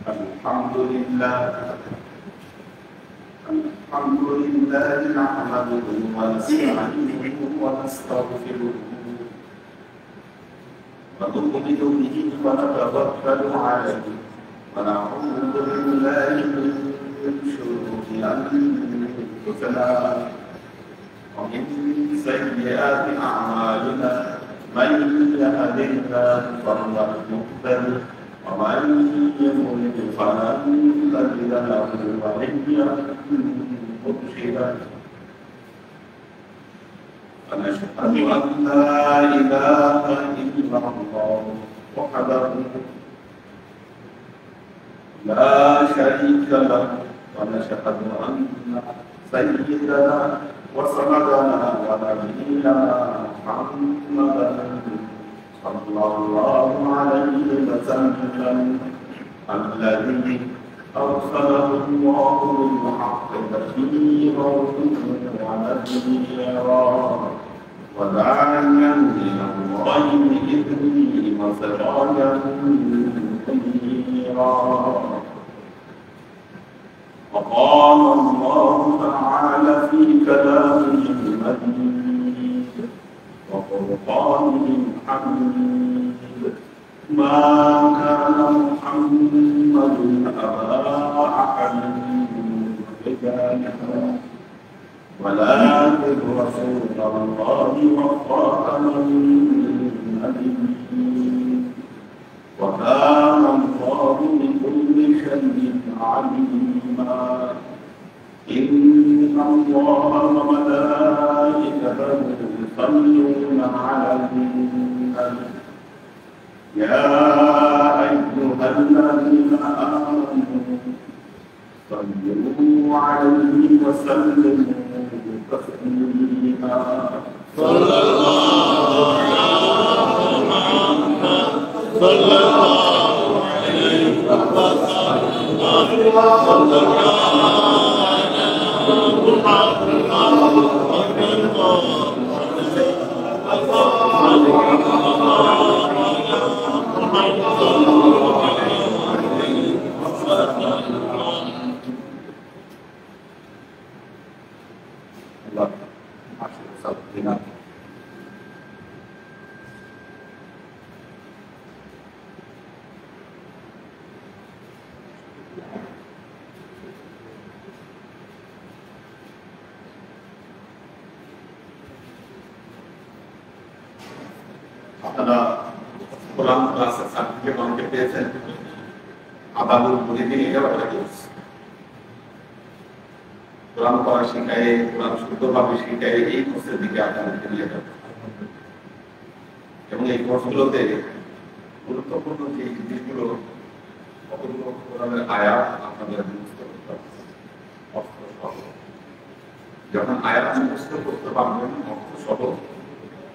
الحمد لله نحمده ونستعينه ونستغفره ونؤمن به ونتوكل عليه ونعوذ بالله من شرور أنفسنا ومن سيئات أعمالنا من يهد الله فهو المهتد ومن يضلل فلن تجد له وليا مرشدا ونشهد أن لا إله إلا الله وحده لا شريك له ونشهد أن سيدنا وسندنا ونبينا محمدا صلى الله عليه وسلم الذي أرسله الله بالحق بشيرا ونذيرا وداعيا إلى الله بإذنه وسراجا منيرا وقال الله تعالى في كلامه المجيد وقرآنه الحميد ما كان محمد أبا أحد من رجالكم ولكن رسول الله وخاتم النبيين وكان الله بكل شيء عليما إن الله وملائكته يصلون على النبي يا أيها الذين آمنوا صلوا عليه وسلموا تسليما صلى الله على محمد صلى الله عليه وسلم صلى الله আপনারা কোরআন ক্লাসের সার্টিফিকেট অনেকে পেয়েছেন। আদাবুল মুরিদিন এটা একটা কোর্স, কোরআন পড়া শিখায়, কোরআন শুদ্ধভাবে শিখায়, এই কোর্সের দিকে আপনাদেরকে নিয়ে যাবে। এবং এই কোর্সগুলোতে গুরুত্বপূর্ণ যে জিনিসগুলো, কতগুলো কোরআনের আয়াত আপনাদের মুখস্থ করতে হবে। অর্থ সহ যখন আয়াত মুখস্থ করতে পারবেন অর্থ সহ,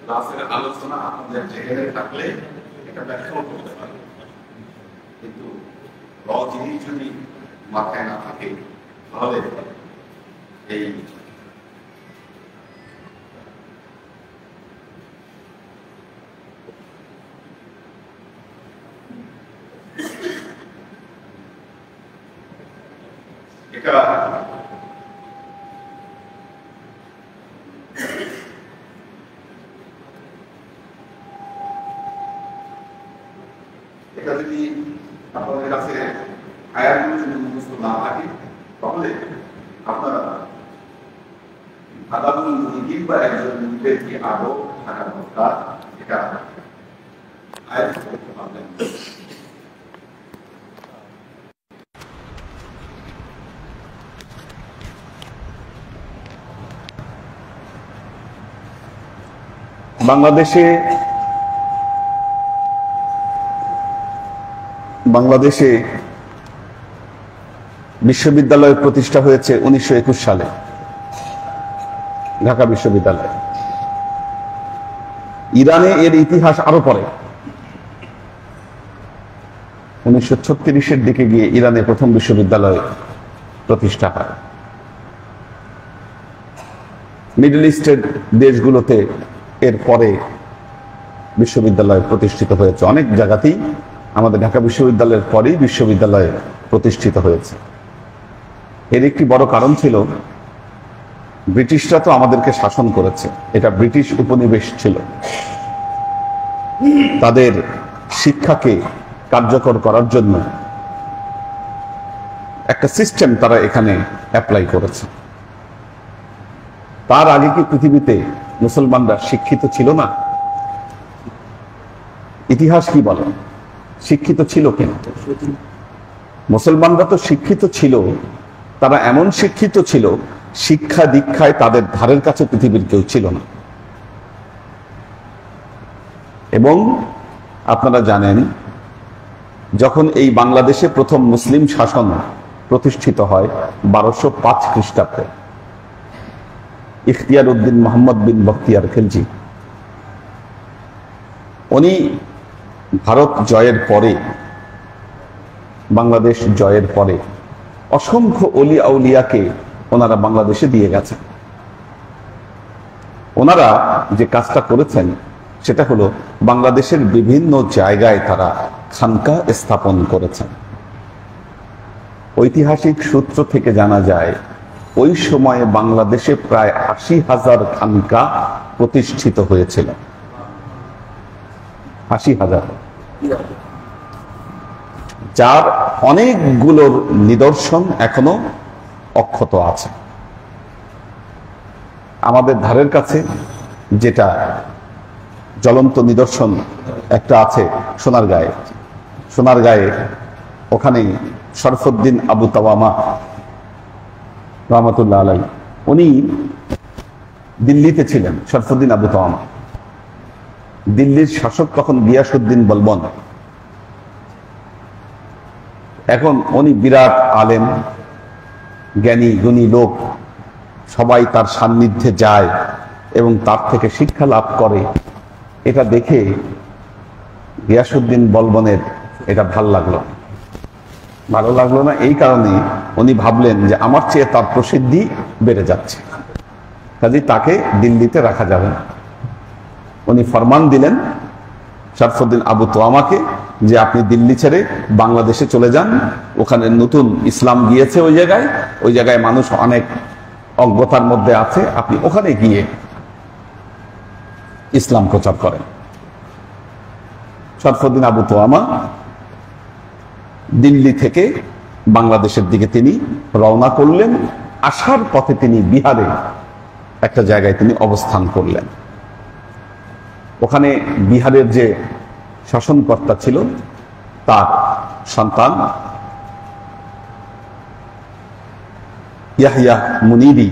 ক্লাসের আলোচনা আপনাদের জেনে থাকলে এটা ব্যাখ্যাও করতে পারে। কিন্তু জিনিস যদি মাথায় না থাকে তাহলে এই এটা যদি আপনাদের কাছে আয়াতগুলো যদি মুখস্থ না থাকে তাহলে আপনারা আদাবুল মুরিদিন বা একজন মুরিদের কি আরো থাকা দরকার, এটা আয়াত করতে পারবেন। বাংলাদেশে বিশ্ববিদ্যালয় প্রতিষ্ঠা হয়েছে 1921 সালে, ঢাকা বিশ্ববিদ্যালয়। ইরানে এর ইতিহাস আরো পরে, 1936-এর দিকে গিয়ে ইরানে প্রথম বিশ্ববিদ্যালয় প্রতিষ্ঠা হয়। মিডল ইস্টের দেশগুলোতে এর পরে বিশ্ববিদ্যালয় প্রতিষ্ঠিত হয়েছে। অনেক জায়গাতেই আমাদের ঢাকা বিশ্ববিদ্যালয়ের পরেই বিশ্ববিদ্যালয় প্রতিষ্ঠিত হয়েছে। এর একটি বড় কারণ ছিল, ব্রিটিশরা তো আমাদেরকে শাসন করেছে, এটা ব্রিটিশ উপনিবেশ ছিল। তাদের শিক্ষাকে কার্যকর করার জন্য একটা সিস্টেম তারা এখানে অ্যাপ্লাই করেছে। তার আগে কি পৃথিবীতে মুসলমানরা শিক্ষিত ছিল না? ইতিহাস কি বলে? শিক্ষিত ছিল কিনা? মুসলমানরা তো শিক্ষিত ছিল, তারা এমন শিক্ষিত ছিল, শিক্ষা দীক্ষায় তাদের ধারের কাছে পৃথিবীর কেউ ছিল না। এবং আপনারা জানেন, যখন এই বাংলাদেশে প্রথম মুসলিম শাসন প্রতিষ্ঠিত হয় 1205 খ্রিস্টাব্দে, ইখতিয়ার উদ্দিন মোহাম্মদ বিন বখতিয়ার খিলজি, উনি ভারত জয়ের পরে, বাংলাদেশ জয়ের পরে অসংখ্য অলি আউলিয়াকে ওনারা বাংলাদেশে দিয়ে গেছেন। ওনারা যে কাজটা করেছেন সেটা হলো বাংলাদেশের বিভিন্ন জায়গায় তারা খানকা স্থাপন করেছেন। ঐতিহাসিক সূত্র থেকে জানা যায়, ওই সময়ে বাংলাদেশে প্রায় 80,000 খানকা প্রতিষ্ঠিত হয়েছিল। 80,000, যার অনেকগুলোর নিদর্শন এখনো অক্ষত আছে। আমাদের ধারের কাছে যেটা জ্বলন্ত নিদর্শন একটা আছে সোনারগাঁয়ে। সোনারগাঁয়ে ওখানে শরফুদ্দিন আবু তাওয়ামা রহমতুল্লাহ আলাই, উনি দিল্লিতে ছিলেন। শরফুদ্দিন আবু তাওয়ামা, দিল্লির শাসক তখন গিয়াসউদ্দিন বলবন। এখন উনি বিরাট আলেম, জ্ঞানী গুণী লোক, সবাই তার সান্নিধ্যে যায় এবং তার থেকে শিক্ষা লাভ করে। এটা দেখে গিয়াসউদ্দিন বলবনের এটা ভালো লাগলো না। এই কারণে উনি ভাবলেন যে আমার চেয়ে তার প্রসিদ্ধি বেড়ে যাচ্ছে, কাজে তাকে দিল্লিতে রাখা যাবে না। উনি ফরমান দিলেন শরফুদ্দিন আবু তোয়ামাকে যে আপনি দিল্লি ছেড়ে বাংলাদেশে চলে যান, ওখানে নতুন ইসলাম গিয়েছে, ওই জায়গায় মানুষ অনেক অজ্ঞতার মধ্যে আছে, আপনি ওখানে গিয়ে ইসলাম প্রচার করেন। শরফুদ্দিন আবু তোয়ামা দিল্লি থেকে বাংলাদেশের দিকে তিনি রওনা করলেন। আসার পথে তিনি বিহারে একটা জায়গায় তিনি অবস্থান করলেন। ওখানে বিহারের যে শাসনকর্তা ছিল তার সন্তান ইয়াহইয়া মুনিরি,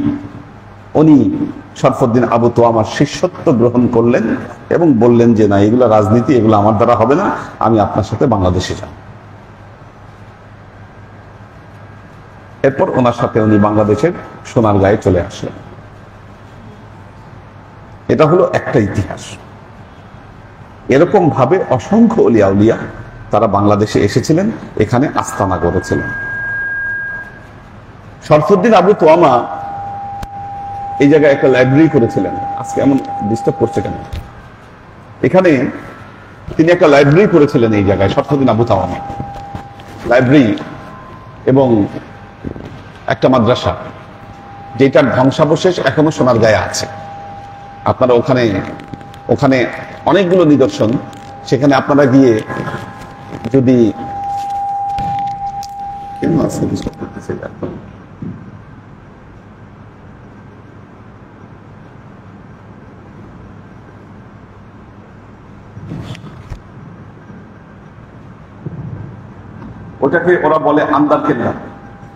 উনি শরফুদ্দিন আবু তোয়ামার শিষ্যত্ব গ্রহণ করলেন এবং বললেন যে না, এগুলো রাজনীতি, এগুলো আমার দ্বারা হবে না, আমি আপনার সাথে বাংলাদেশে যাব। এরপর ওনার সাথে উনি বাংলাদেশের সোনারগাঁয়ে চলে আসলেন। এটা হলো একটা ইতিহাস। এরকম ভাবে অসংখ্য অলিয়া উলিয়া তারা বাংলাদেশে এসেছিলেন, এখানে আস্তানা করেছিলেন। শরফুদ্দিন আবু তোয়ামা এই জায়গায় একটা লাইব্রেরি করেছিলেন। আজকে এমন ডিস্টার্ব করছে কেন? এখানে তিনি একটা লাইব্রেরি করেছিলেন এই জায়গায়, শরফুদ্দিন আবু তোয়ামা, লাইব্রেরি এবং একটা মাদ্রাসা, যেটার ধ্বংসাবশেষ এখনো সোনারগাঁয়ে আছে। আপনারা ওখানে অনেকগুলো নিদর্শন, সেখানে আপনারা গিয়ে যদি কেন আছে ওটাকে ওরা বলে আন্দার কেল্লা,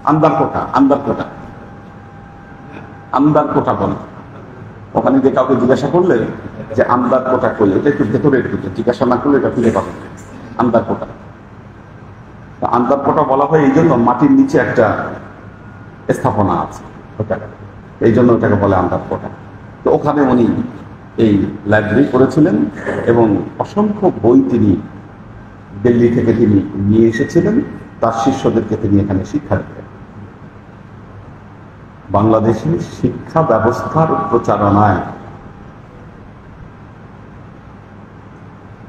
আন্দার কোটা বলে। ওখানে যে কাউকে জিজ্ঞাসা করলে যে আন্দার কোটা কই, এটা একটু ভেতরে জিজ্ঞাসা না করলে এটা ফিরে পাবে আন্দার কোটা। আন্দার কোটা বলা হয় এই জন্য মাটির নিচে একটা স্থাপনা আছে, এই জন্য ওটাকে বলে আন্দার কোটা। তো ওখানে উনি এই লাইব্রেরি করেছিলেন এবং অসংখ্য বই তিনি দিল্লি থেকে তিনি নিয়ে এসেছিলেন, তার শিষ্যদেরকে তিনি এখানে শিক্ষা দিতেন। বাংলাদেশের শিক্ষা ব্যবস্থার প্রচারণায়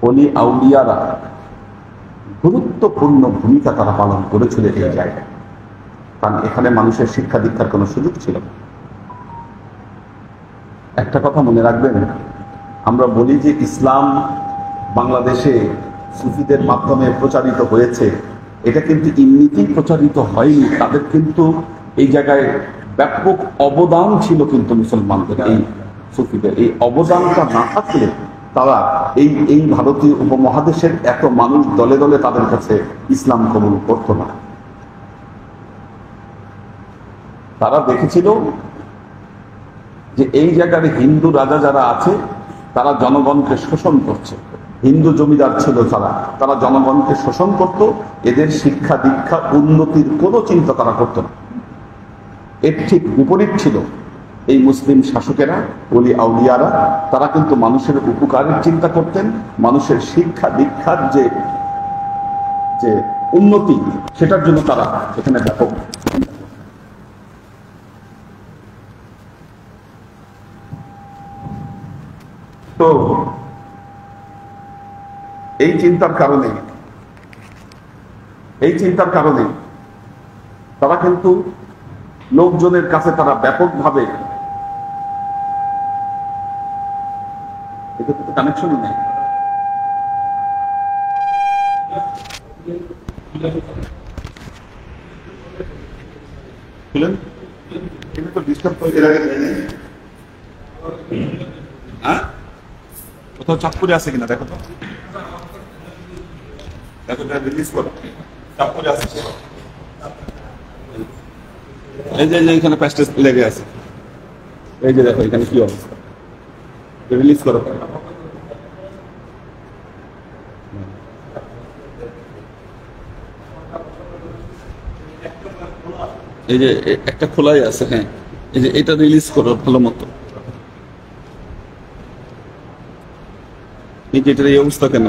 অলি আউলিয়ারা গুরুত্বপূর্ণ ভূমিকা তারা পালন করেছিল এই জায়গায়, কারণ এখানে মানুষের শিক্ষা দীক্ষার কোনো সুযোগ ছিল না। একটা কথা মনে রাখবেন, আমরা বলি যে ইসলাম বাংলাদেশে সুফিদের মাধ্যমে প্রচারিত হয়েছে, এটা কিন্তু এমনিতেই প্রচারিত হয়নি। তাদের কিন্তু এই জায়গায় ব্যাপক অবদান ছিল কিন্তু মুসলমানদের, এই সুফিদের এই অবদানটা না থাকলে তারা এই ভারতীয় উপমহাদেশের এত মানুষ দলে দলে তাদের কাছে ইসলাম কবুল করতো না। তারা দেখেছিল যে এই জায়গার হিন্দু রাজা যারা আছে তারা জনগণকে শোষণ করছে, হিন্দু জমিদার ছিল তারা জনগণকে শোষণ করত, এদের শিক্ষা দীক্ষা উন্নতির কোনো চিন্তা তারা করত না। এর ঠিক বিপরীত ছিল এই মুসলিম শাসকেরা, ওলি আউলিয়ারা, তারা কিন্তু মানুষের উপকারের চিন্তা করতেন, মানুষের শিক্ষা দীক্ষার যে উন্নতি সেটার জন্য তারা এখানে ব্যাপক। তো এই চিন্তার কারণে তারা কিন্তু লোকজনের কাছে তারা ব্যাপকভাবে, এটা তো কানেকশন নেই, কোথাও চাঁদপুরে আছে কিনা দেখো তো, দেখো রিলিজ করো, চাঁদপুরে আছে। এই যে এখানে প্যাস্টেজ লেগে আছে, এই যে দেখো এখানে কি অবস্থা, রিলিজ করো। এই যে একটা খোলাই আছে, হ্যাঁ এই যে এটা রিলিজ করো ভালো মতো। এই যে এটার এই অবস্থা কেন,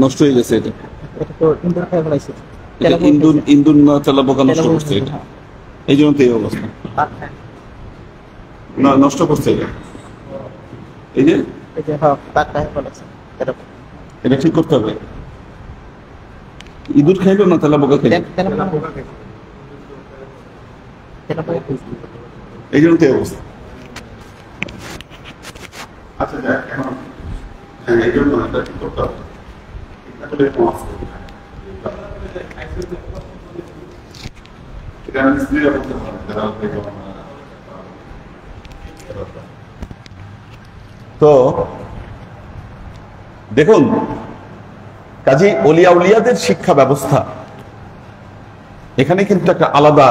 নষ্ট হয়ে গেছে এটা, ইন্দুর না তেলাপোকা নষ্ট করছে এটা, এই জন্য তো এই অবস্থা, না নষ্ট করছে এটা। এই যে এটা ঠিক করতে হবে, ইঁদুর খাইলো না তেলাপোকা খাইলো, এই জন্য তো এই অবস্থা। আচ্ছা এখন এই জন্য এটা ঠিক করতে হবে, তো দেখুন কাজী ওলিয়া উলিয়াদের শিক্ষা ব্যবস্থা এখানে কিন্তু একটা আলাদা,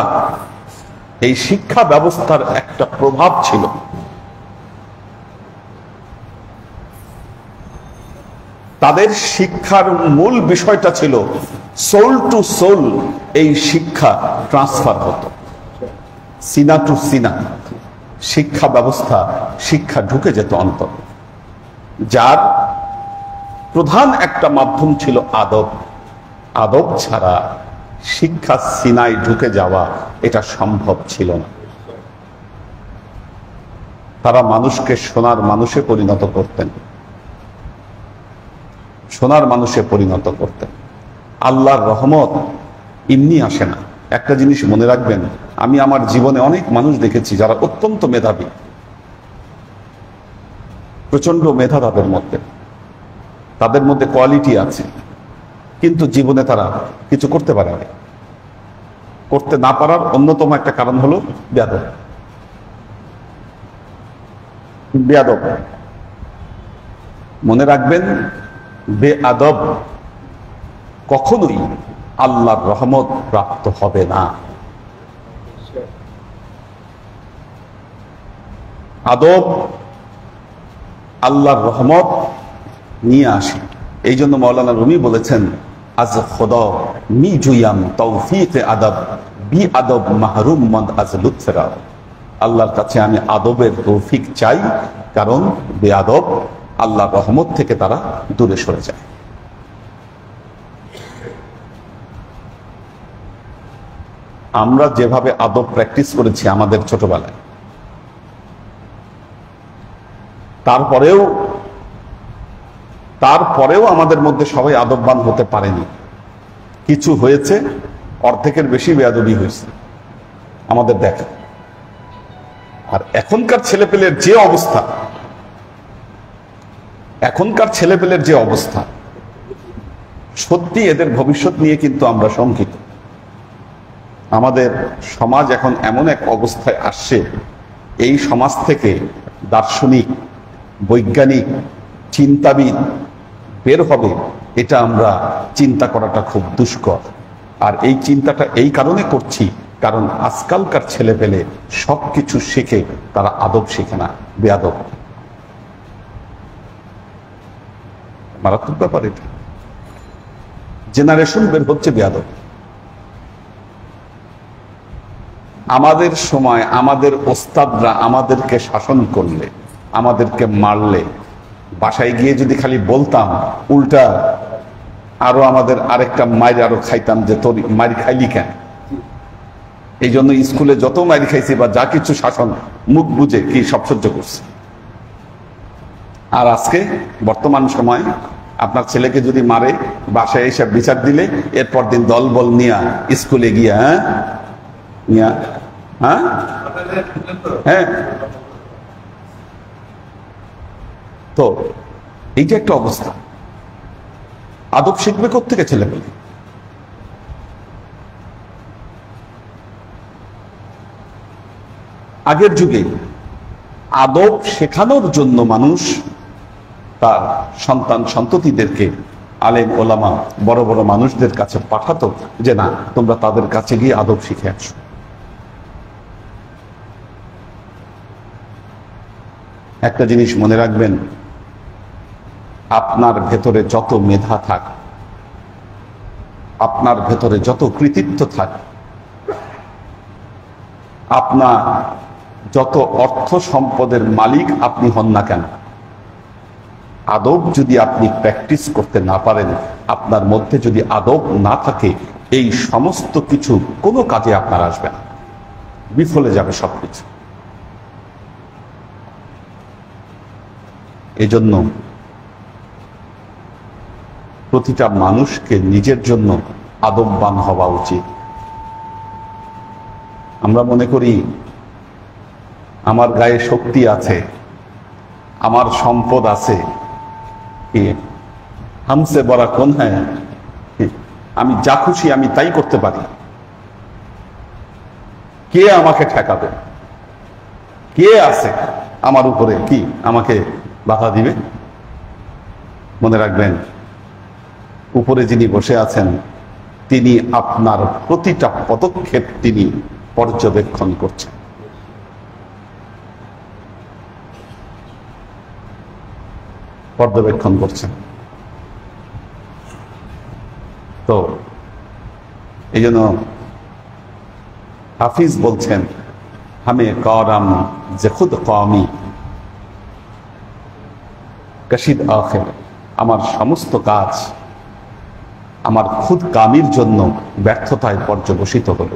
এই শিক্ষা ব্যবস্থার একটা প্রভাব ছিল। তাদের শিক্ষার মূল বিষয়টা ছিল সোল টু সোল, এই শিক্ষা ট্রান্সফার হতো, সিনা টু সিনা শিক্ষা ব্যবস্থা, শিক্ষা ঢুকে যেত অন্তর, যার প্রধান একটা মাধ্যম ছিল আদব। আদব ছাড়া শিক্ষা সিনায় ঢুকে যাওয়া এটা সম্ভব ছিল না। তারা মানুষকে সোনার মানুষে পরিণত করতেন, সোনার মানুষে পরিণত করতেন। আল্লাহর রহমত এমনি আসে না। একটা জিনিস মনে রাখবেন, আমি আমার জীবনে অনেক মানুষ দেখেছি যারা অত্যন্ত মেধাবী, প্রচন্ড মেধা তাদের মধ্যে কোয়ালিটি আছে, কিন্তু জীবনে তারা কিছু করতে পারে না। করতে না পারার অন্যতম একটা কারণ হলো বেয়াদব। মনে রাখবেন, বেয়াদব কখনোই আল্লাহর রহমত প্রাপ্ত হবে না। আদব আল্লাহর রহমত নিয়ে আসে। এই জন্য মাওলানা রুমি বলেছেন, আজ খোদা মি জুয়াম তৌফিকে আদব বি আদব মাহরুম মদ আজ লুৎফেরা। আল্লাহর কাছে আমি আদবের তৌফিক চাই, কারণ বেয়াদব আল্লাহর রহমত থেকে তারা দূরে সরে যায়। আমরা যেভাবে আদব প্র্যাকটিস করেছি আমাদের ছোটবেলায়, তারপরেও তারপরেও আমাদের মধ্যে সবাই আদববান হতে পারেনি। কিছু হয়েছে, অর্ধেকের বেশি বেয়াদবি হয়েছে আমাদের দেখা। আর এখনকার ছেলেপেলের যে অবস্থা, সত্যি এদের ভবিষ্যৎ নিয়ে কিন্তু আমরা শঙ্কিত। আমাদের সমাজ এখন এমন এক অবস্থায় আসছে, এই সমাজ থেকে দার্শনিক, বৈজ্ঞানিক, চিন্তাবিদ বের হবে, এটা আমরা চিন্তা করাটা খুব দুষ্কর। আর এই চিন্তাটা এই কারণে করছি, কারণ আজকালকার ছেলেপেলে সবকিছু শিখে, তারা আদব শিখে না, বেয়াদব। মারাত্মক ব্যাপার এটা। জেনারেশন বের হচ্ছে বেয়াদব। আমাদের সময় আমাদের ওস্তাদরা আমাদেরকে শাসন করলে, আমাদেরকে মারলে, বাসায় গিয়ে যদি খালি বলতাম, উল্টা আরো আমাদের আরেকটা মায়ের আরো খাইতাম, যে তোর মারি খাইলি কেন। এই জন্য স্কুলে যত মারি খাইছি বা যা কিছু শাসন, মুখ বুঝে কি সব সহ্য করছে। আর আজকে বর্তমান সময় আপনার ছেলেকে যদি মারে, বাসায় এসে বিচার দিলে, এরপর দিন দল বল নিয়া স্কুলে গিয়া হ্যাঁ। তো এইটা একটা অবস্থা। আদব শিখবে কোত্থেকে ছেলেমেয়ে? আগের যুগে আদব শেখানোর জন্য মানুষ তার সন্তান সন্ততিদেরকে আলেম ওলামা বড় বড় মানুষদের কাছে পাঠাতো, যে না, তোমরা তাদের কাছে গিয়ে আদব শিখে আসো। একটা জিনিস মনে রাখবেন, আপনার ভেতরে যত মেধা থাক, আপনার ভেতরে যত কৃতিত্ব থাক, আপনার যত অর্থ সম্পদের মালিক আপনি হন না কেন, আদব যদি আপনি প্র্যাকটিস করতে না পারেন, আপনার মধ্যে যদি আদব না থাকে, এই সমস্ত কিছু কোনো কাজে আপনার আসবে না, বিফলে যাবে সবকিছু। এজন্য প্রতিটা মানুষকে নিজের জন্য আদববান হওয়া উচিত। আমরা মনে করি আমার গায়ে শক্তি আছে, আমার সম্পদ আছে, হামসে বড়া কোন হ্যাঁ, আমি যা খুশি আমি তাই করতে পারি, কে আমাকে ঠেকাবে, কে আছে আমার উপরে কি আমাকে বাধা দিবে? মনে রাখবেন, উপরে যিনি বসে আছেন তিনি আপনার প্রতিটা পদক্ষেপ তিনি পর্যবেক্ষণ করছেন। তো এই জন্য হাফিজ বলছেন, হামে কারাম যে খুদ কামি কশিদ আখির, আমার সমস্ত কাজ আমার খুদ কামির জন্য ব্যর্থতায় পর্যবসিত হল।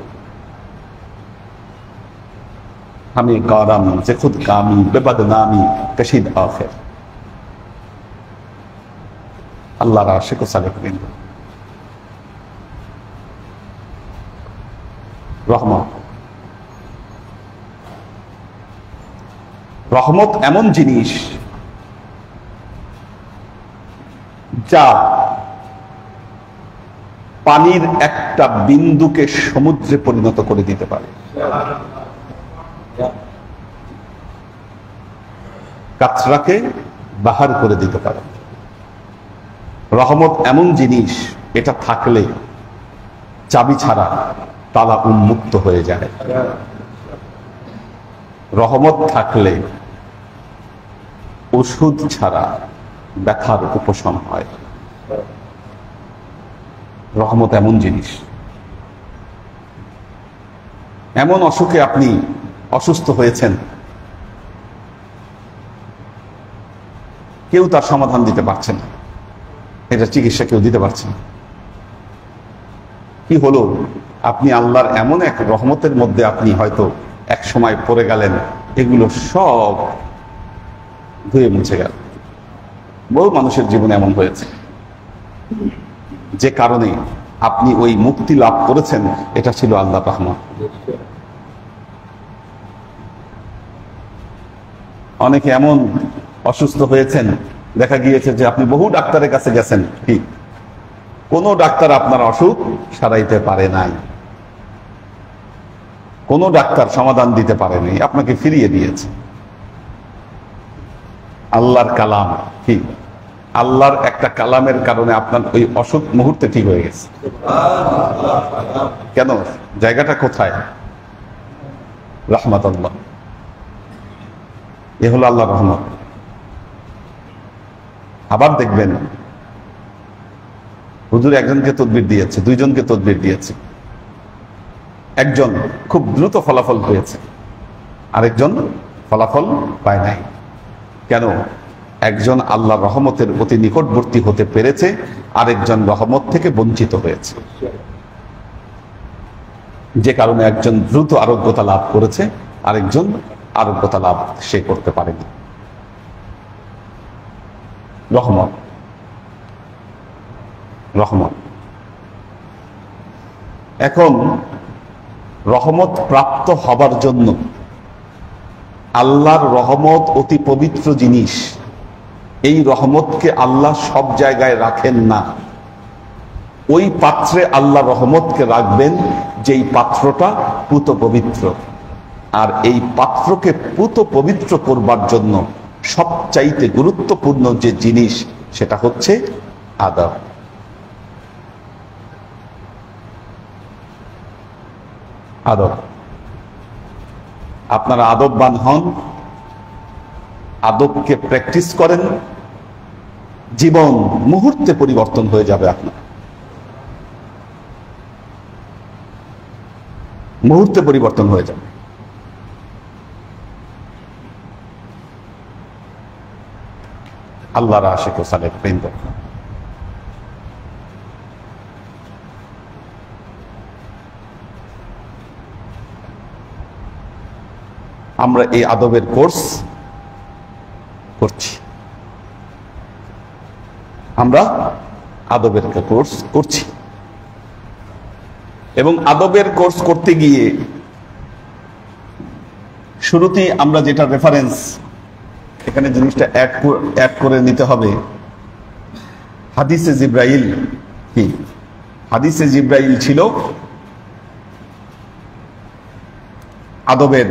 হামে কারাম যে খুদ কামি বেবদনামি কশিদ আখির। আল্লাহর আশিক ও সালেকিন, রহমত এমন জিনিস যা পানির একটা বিন্দুকে সমুদ্রে পরিণত করে দিতে পারে, কাচরাকে বাহার করে দিতে পারে। রহমত এমন জিনিস, এটা থাকলে চাবি ছাড়া তালা উন্মুক্ত হয়ে যায়। রহমত থাকলে ওষুধ ছাড়া ব্যথার উপশম হয়। রহমত এমন জিনিস, এমন অসুখে আপনি অসুস্থ হয়েছেন, কেউ তার সমাধান দিতে পারছে না, এটা চিকিৎসা কেউ দিতে পারছে না। কি হলো? আপনি আল্লাহর এমন এক রহমতের মধ্যে আপনি হয়তো এক সময় পড়ে গেলেন, এগুলো সব ধুয়ে মুছে গেল, বহু মানুষের জীবনে এমন হয়েছে, যে কারণে আপনি ওই মুক্তি লাভ করেছেন, এটা ছিল আল্লাহর রহমত। অনেকে এমন অসুস্থ হয়েছেন, দেখা গিয়েছে যে আপনি বহু ডাক্তারের কাছে গেছেন, ঠিক কোন ডাক্তার আপনার অসুখ সারাইতে পারে নাই, কোন ডাক্তার সমাধান দিতে পারেনি, আপনাকে ফিরিয়ে দিয়েছে। আল্লাহর কালাম, ঠিক আল্লাহর একটা কালামের কারণে আপনার ওই অসুখ মুহূর্তে ঠিক হয়ে গেছে। কেন? জায়গাটা কোথায়? রহমত আল্লাহ, এ হলো আল্লাহ রহমত। আবার দেখবেন হুজুর একজনকে তদবির দিয়েছে, দুইজনকে তদবির দিয়েছে, একজন খুব দ্রুত ফলাফল পেয়েছে, আরেকজন ফলাফল পায় নাই। কেন? একজন আল্লাহ রহমতের অতি নিকটবর্তী হতে পেরেছে, আরেকজন রহমত থেকে বঞ্চিত হয়েছে, যে কারণে একজন দ্রুত আরোগ্যতা লাভ করেছে, আরেকজন আরোগ্যতা লাভ সে করতে পারেনি। রহমত, রহমত। এখন রহমত প্রাপ্ত হবার জন্য, আল্লাহর রহমত অতি পবিত্র জিনিস, এই রহমতকে আল্লাহ সব জায়গায় রাখেন না। ওই পাত্রে আল্লাহ রহমতকে রাখবেন যেই পাত্রটা পুত পবিত্র, আর এই পাত্রকে পুত পবিত্র করবার জন্য সবচাইতে গুরুত্বপূর্ণ যে জিনিস, সেটা হচ্ছে আদব। আদব। আপনারা আদববান হন, আদবকে প্র্যাকটিস করেন, জীবন মুহূর্তে পরিবর্তন হয়ে যাবে। আপনার মুহূর্তে পরিবর্তন হয়ে যাবে। আল্লাহর আশিক ও সালেক বৃন্দ, আমরা এই আদবের কোর্স করছি, আমরা আদবের কোর্স করছি, এবং আদবের কোর্স করতে গিয়ে শুরুতেই আমরা যেটা রেফারেন্স, এখানে জিনিসটা অ্যাড করে নিতে হবে। হাদিসে জিব্রাইল, কি হাদিসে জিব্রাইল ছিল আদবের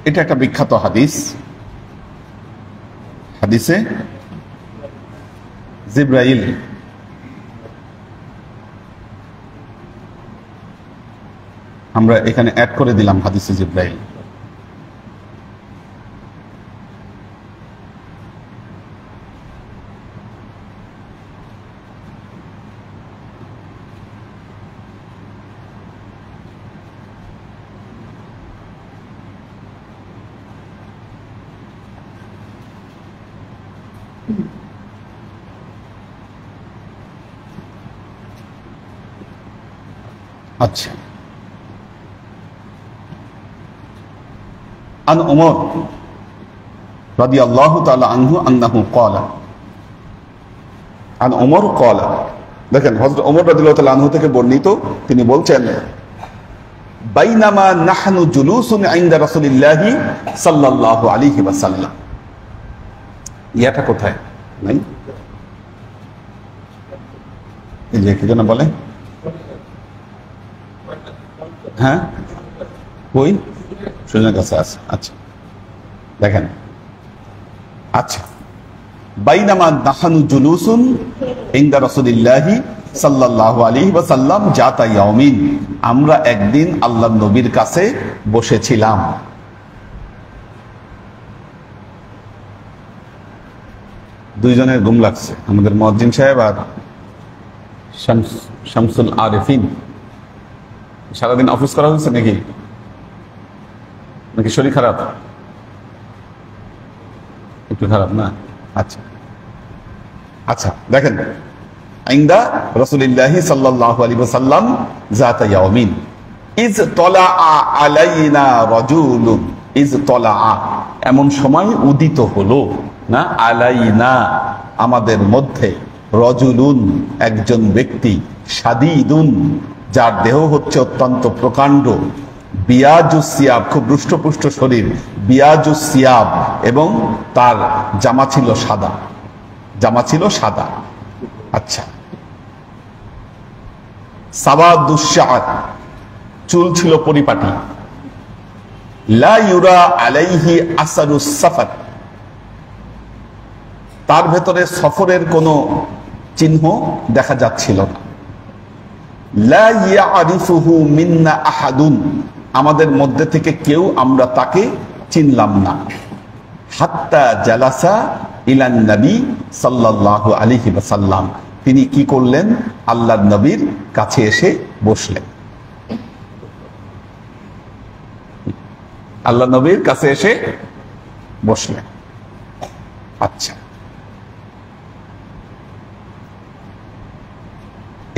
এটা একটা বিখ্যাত হাদিস, হাদিসে জিব্রাইল। আমরা এখানে অ্যাড করে দিলাম হাদিসে জিব্রাইল। আচ্ছা, عن عمر রাদিয়াল্লাহু তাআলা আনহু আন্নাহু ক্বালা আন ওমর ক্বালা। দেখেন হযরত ওমর রাদিয়াল্লাহু তাআলা আনহু থেকে বর্ণিত, তিনি বলছেন বাইনামা নাহনু জুলুসুন ইনদা রাসূলিল্লাহি সাল্লাল্লাহু আলাইহি ওয়াসাল্লাম। ইয়াটা কোথায় নাই? এই যে কি যেন বলে, হ্যাঁ কই সুজনের কাছে আছে। আচ্ছা দেখেন, আচ্ছা বাইনামা নাহনু জুলুসুন ইনদা রাসূলিল্লাহি সাল্লাল্লাহু আলাইহি ওয়াসাল্লাম জাতা ইয়াউমিন, আমরা একদিন আল্লাহর নবীর কাছে বসেছিলাম। দুইজনের ঘুম লাগছে, আমাদের মুয়াজ্জিন সাহেব আর শামসুল আরিফিন। সারাদিন অফিস করা হয়েছে নাকি নাকি শরীর খারাপ? একটু খারাপ না? আচ্ছা আচ্ছা দেখেন, ইনদা রাসূলিল্লাহি সাল্লাল্লাহু আলাইহি ওয়াসাল্লাম যাতা ইয়াউমিন ইজ তালাআ আলাইনা রাজুলুন, ইজ তালাআ এমন সময় উদিত হলো না, আলাইনা আমাদের মধ্যে, রাজুলুন একজন ব্যক্তি, শাদীদুন যার দেহ হচ্ছে অত্যন্ত প্রকাণ্ড, বিয়াজুস সিয়াব খুব রুষ্টপুষ্ট শরীর, বিয়াজুস সিয়াব এবং তার জামা ছিল সাদা, জামা ছিল সাদা। আচ্ছা সাওয়াদুশ শাআর চুল ছিল পরিপাটি, লা ইউরা আলাইহি আসারুস সাফার তার ভেতরে সফরের কোনো চিহ্ন দেখা যাচ্ছিল না, লা ইয়ারিফুহু মিন্না আহাদুন আমাদের মধ্যে থেকে কেউ আমরা তাকে চিনলাম না, হাত্তা জালাসা ইলান নবী সাল্লাল্লাহু আলাইহি ওয়াসাল্লাম তিনি কি করলেন, আল্লাহর নবীর কাছে এসে বসলেন, আল্লাহ নবীর কাছে এসে বসলেন। আচ্ছা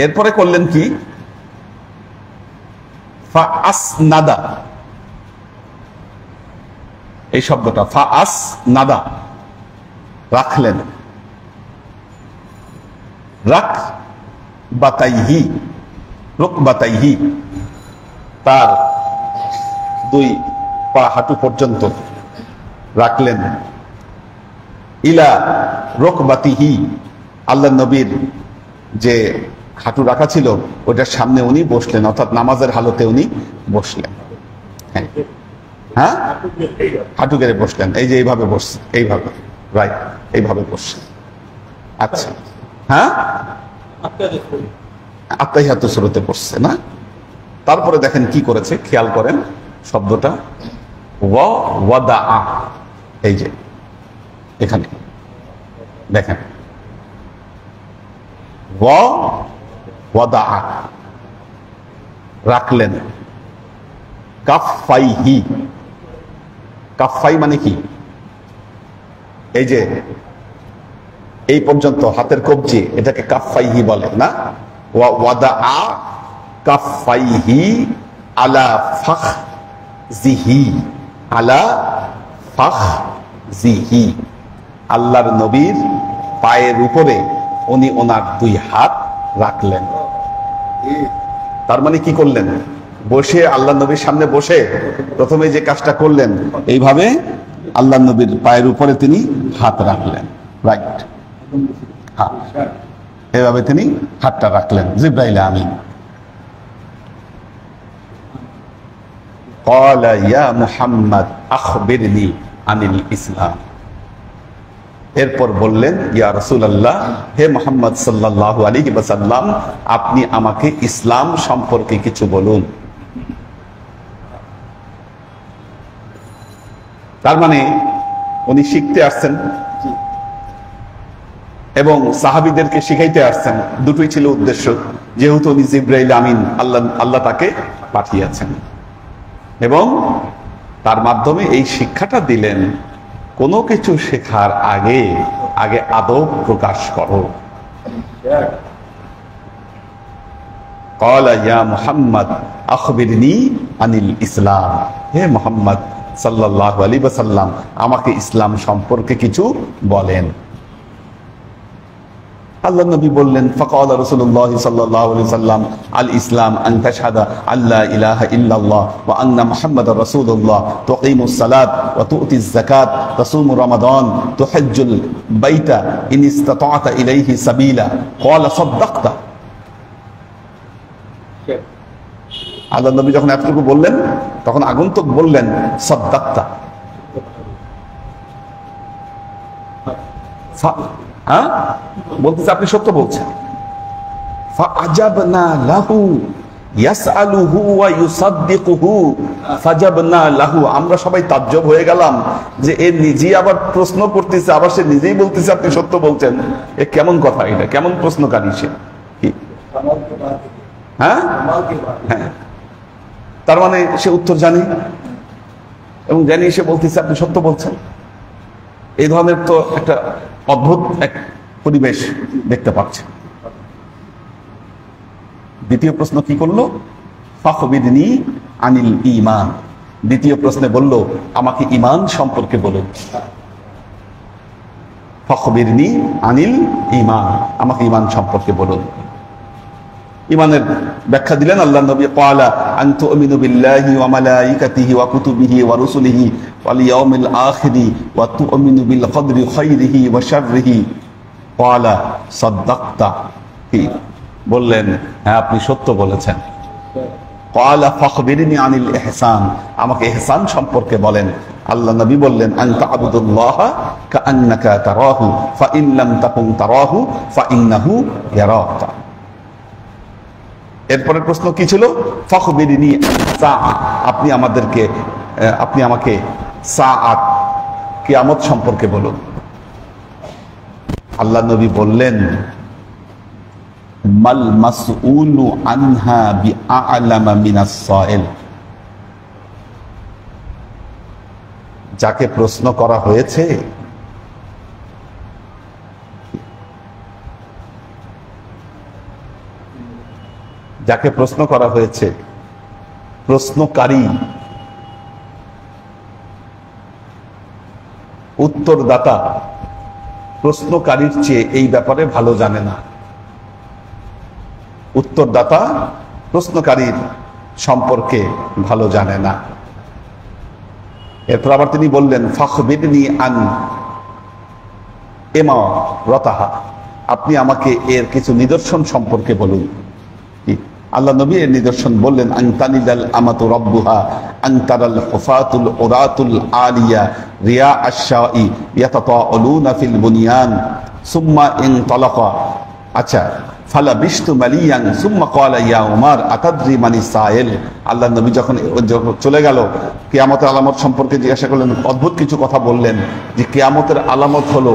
এরপরে করলেন কি, ফাআসনাদা এই শব্দটা ফাআসনাদা রাখলেন, রাখ বাতাইহি রুকবাতাইহি তার দুই পা হাঁটু পর্যন্ত রাখলেন, ইলা রুকবাতিহি আল্লাহ নবীর যে হাঁটু রাখা ছিল ওটার সামনে উনি বসলেন, অর্থাৎ নামাজের হালতে উনি বসলেন। হ্যাঁ হাঁটু গেড়ে বসলেন, এই যে এইভাবে বসছে, এইভাবে রাইট, এইভাবে বসছে। আচ্ছা হ্যাঁ আত্তাহিয়াতু সুরতে বসছে না। তারপরে দেখেন কি করেছে, খেয়াল করেন শব্দটা ওয়াদাআ, এই যে এখানে দেখেন ওয়াদাআ রাখলেন, কাফাইহি কাফাই মানে কি, এই যে এই পর্যন্ত হাতের কবজি এটাকে কাফাইহি বলে না, ওয়াদাআ কাফাইহি আলা ফাখযিহি আলা ফাখযিহি আল্লাহর নবীর পায়ের উপরে উনি ওনার দুই হাত রাখলেন। তার মানে কি করলেন, বসে আল্লাহ নবীর সামনে বসে প্রথমে যে কাজটা করলেন, এইভাবে আল্লাহ নবীর পায়ের উপরে তিনি হাত রাখলেন, রাইট, হ্যাঁ এভাবে তিনি হাতটা রাখলেন। জিবরাইল আমিন ক্বালা ইয়া মুহাম্মদ আখবিরনি আনিল ইসলাম, এরপর বললেন ইয়া রাসূলুল্লাহ, হে মুহাম্মদ সাল্লাল্লাহু আলাইহি ওয়াসাল্লাম আপনি আমাকে ইসলাম সম্পর্কে কিছু বলুন। তার মানে উনি শিখতে আসছেন এবং সাহাবীদেরকে শিখাইতে আসছেন, দুটোই ছিল উদ্দেশ্য, যেহেতু উনি জিবরাইল আমিন আল্লাহ তাকে পাঠিয়েছেন এবং তার মাধ্যমে এই শিক্ষাটা দিলেন, কোনো কিছু শেখার আগে আগে আদব প্রকাশ করো। ক্বালা ইয়া মুহাম্মদ আখবিরনি আনিল ইসলাম, হে মুহাম্মদ সাল্লাল্লাহু আলাইহি ওয়াসাল্লাম আমাকে ইসলাম সম্পর্কে কিছু বলেন। আল্লাহ নবী বললেন, ফাকালা রাসূলুল্লাহ সাল্লাল্লাহু আলাইহি ওয়াসাল্লাম আল ইসলাম আন তাশহাদা আল্লা ইলাহা ইল্লাল্লাহ ওয়া আন্না মুহাম্মাদার রাসূলুল্লাহ তুকিমুস সালাত ওয়া তু'তিজ যাকাত তাসুমু রমাদান তুহজ্জুল বাইতা ইন ইসতাতা'তা ইলাইহি সাবিলা ক্বালা সাদ্দাকতা। আল্লাহ নবী যখন এতটুকু বললেন তখন আগন্তুক বললেন সাদ্দাকতা। হ্যাঁ, বলতেছে আপনি সত্য বলছেন। ফাআজাবনা লাহু ইয়াসআলুহু ওয়া ইউসাদ্দিকুহু ফাজাবনা লাহু। আমরা সবাই তাজ্জব হয়ে গেলাম যে এ নিজেই আবার প্রশ্ন করতেছে, আবার সে নিজেই বলতেছে আপনি সত্য বলছেন। এ কেমন কথা, এটা কেমন প্রশ্নকারী সে? হ্যাঁ হ্যাঁ, তার মানে সে উত্তর জানে এবং জানি সে বলতেছে আপনি সত্য বলছেন। এই ধরনের তো একটা অদ্ভুত এক পরিবেশ দেখতে পাচ্ছে। দ্বিতীয় প্রশ্ন কি করলো? ফাখবিরনি আনিল ঈমান। দ্বিতীয় প্রশ্নে বলল আমাকে ঈমান সম্পর্কে বলুন। ফাখবিরনি আনিল ঈমান, আমাকে ঈমান সম্পর্কে বলুন। ঈমানের ব্যাখ্যা দিলেন আল্লাহর নবী, ক্বালা আন তুমিনু বিল্লাহি ওয়া মালাইকাতিহি ওয়া কুতুবিহি ওয়া রুসুলিহি ওয়াল ইয়াউমিল আখিরি ওয়া তুমিনু বিল কদরি খাইরিহি ওয়া শাররিহি ক্বালা সাদ্দাকতা। কি বললেন? হ্যাঁ, আপনি সত্য বলেছেন। ক্বালা ফাখবিরনি আনিল ইহসান, আমাকে ইহসান সম্পর্কে বলেন। আল্লাহ নবী বললেন আন তা'বুদুল্লাহা কাআন্নাকা তারাহু ফা ইন লাম তাকুন তারাহু ফা ইন্নাহু ইয়ারাকা। এরপরের প্রশ্ন কি ছিল? ফাখবিরনি সাআ, আপনি আমাকে সাআত, কিয়ামত সম্পর্কে বলুন। আল্লাহ নবী বললেন মাল মাসউলু আনহা বিআ'লামা মিনাস সাইল। যাকে প্রশ্ন করা হয়েছে প্রশ্নকারী উত্তরদাতা প্রশ্নকারীর চেয়ে এই ব্যাপারে ভালো জানে না। উত্তরদাতা প্রশ্নকারীর সম্পর্কে ভালো জানে না। এরপর আবার তিনি বললেন ফাখবিরনি আন ইমারাতাহা, আপনি আমাকে এর কিছু নিদর্শন সম্পর্কে বলুন। আল্লাহ নবী এর নিদর্শন বললেন আনতানিদাল আমাতু রাব্বুহা আনতারাল হুফাতুল উরাতুল আলিয়া রিয়া আশ-শাই ইয়াতাতাআলুনা ফিল বুনিয়ান সুম্মা ইনতালাকা। আচ্ছা, ফালা বিশতু মালিয়ান সুম্মা ক্বালা ইয়া উমর আতাদরি মানি সাইল। আল্লাহ নবী যখন চলে গেল কিয়ামতের আলামত সম্পর্কে জিজ্ঞাসা করলেন, অদ্ভুত কিছু কথা বললেন যে কিয়ামতের আলামত হলো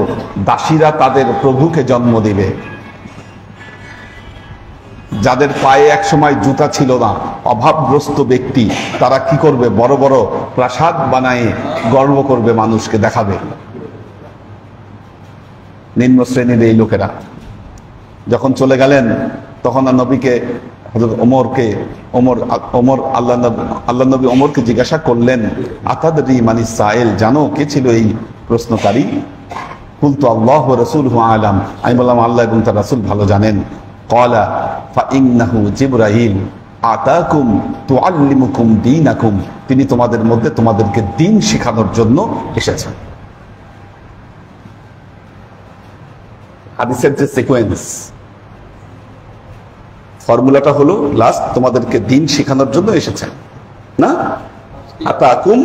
দাসীরা তাদের প্রভুকে জন্ম দিবে। যাদের পায়ে এক সময় জুতা ছিল না, অভাবগ্রস্ত ব্যক্তি, তারা কি করবে? বড় বড় প্রাসাদ বানায় গর্ব করবে, মানুষকে দেখাবে। নিম্ন শ্রেণীর এই লোকেরা যখন চলে গেলেন তখন নবীকে হযরত ওমর আল্লাহ নবী ওমরকে জিজ্ঞাসা করলেন আতাদরি মানিস সাইল, জানো কে ছিল এই প্রশ্নকারী? কুলতু আল্লাহু ওয়া রাসূলুহু আলাম, আমি বললাম আল্লাহ এবং তার রাসূল ভালো জানেন। ক্বালা ফাইন্নাহু জিবরাইল আতাকুম তুআল্লিমুকুম দীনাকুম, তিনি তোমাদের মধ্যে তোমাদেরকে দ্বীন শেখানোর জন্য এসেছেন। হাদিসের যে সিকোয়েন্স, ফর্মুলাটা হলো লাস্ট তোমাদেরকে দ্বীন শেখানোর জন্য এসেছেন না? আতাকুম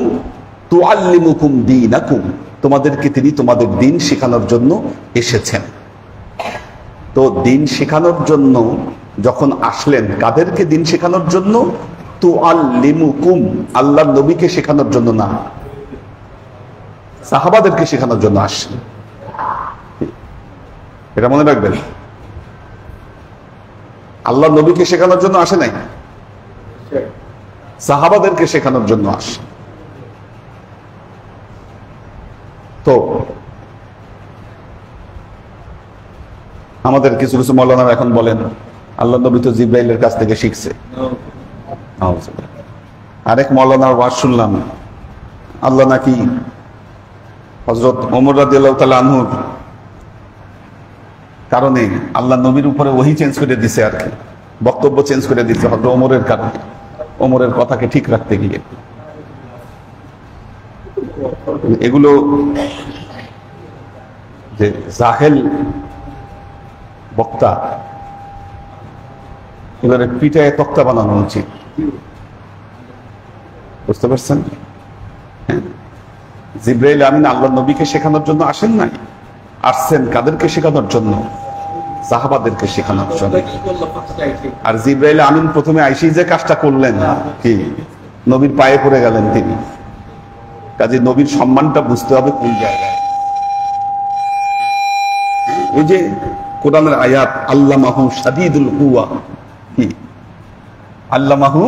তুআল্লিমুকুম দীনাকুম, তোমাদেরকে তিনি তোমাদের দ্বীন শেখানোর জন্য এসেছেন। তো দ্বীন শেখানোর জন্য যখন আসলেন, কাদেরকে দ্বীন শেখানোর জন্য? তুআল্লিমুকুম, আল্লাহর নবীকে শেখানোর জন্য না, সাহাবাদেরকে শেখানোর জন্য আসলেন। এটা মনে রাখবেন, আল্লাহর নবীকে শেখানোর জন্য আসে নাই, সাহাবাদেরকে শেখানোর জন্য আসে। তো আমাদের কিছু কিছু মাওলানারা এখন বলেন আল্লাহ নবী তো জিব্রাইলের কাছ থেকে শিখছে। আরেক মাওলানার ওয়াজ শুনলাম, আল্লাহ নাকি হযরত ওমর রাদিয়াল্লাহু তাআলা আনহুর কারণে আল্লাহ নবীর উপরে ওহী চেঞ্জ করে দিছে, আর কি বক্তব্য চেঞ্জ করে দিছে হযরত ওমরের কারণে, ওমরের কথাকে ঠিক রাখতে গিয়ে। এগুলো যে জাহেল বক্তা, এবারে পিঠায় তক্তা বানানো উচিত, বুঝতে পারছেন? জিবরাইল আমিন আল্লাহ নবীকে শেখানোর জন্য আসেন নাই, আসছেন কাদেরকে শেখানোর জন্য? সাহাবাদেরকে শেখানোর জন্য। আর জিবরাইল আমিন প্রথমে আইসেই যে কাজটা করলেন, কি নবীর পায়ে পড়ে গেলেন তিনি। কাজে নবীর সম্মানটা বুঝতে হবে কোন জায়গায়। ওই যে কোরআনের আয়াত, আল্লামাহু শাদীদুল কুওয়া, কি আল্লামাহু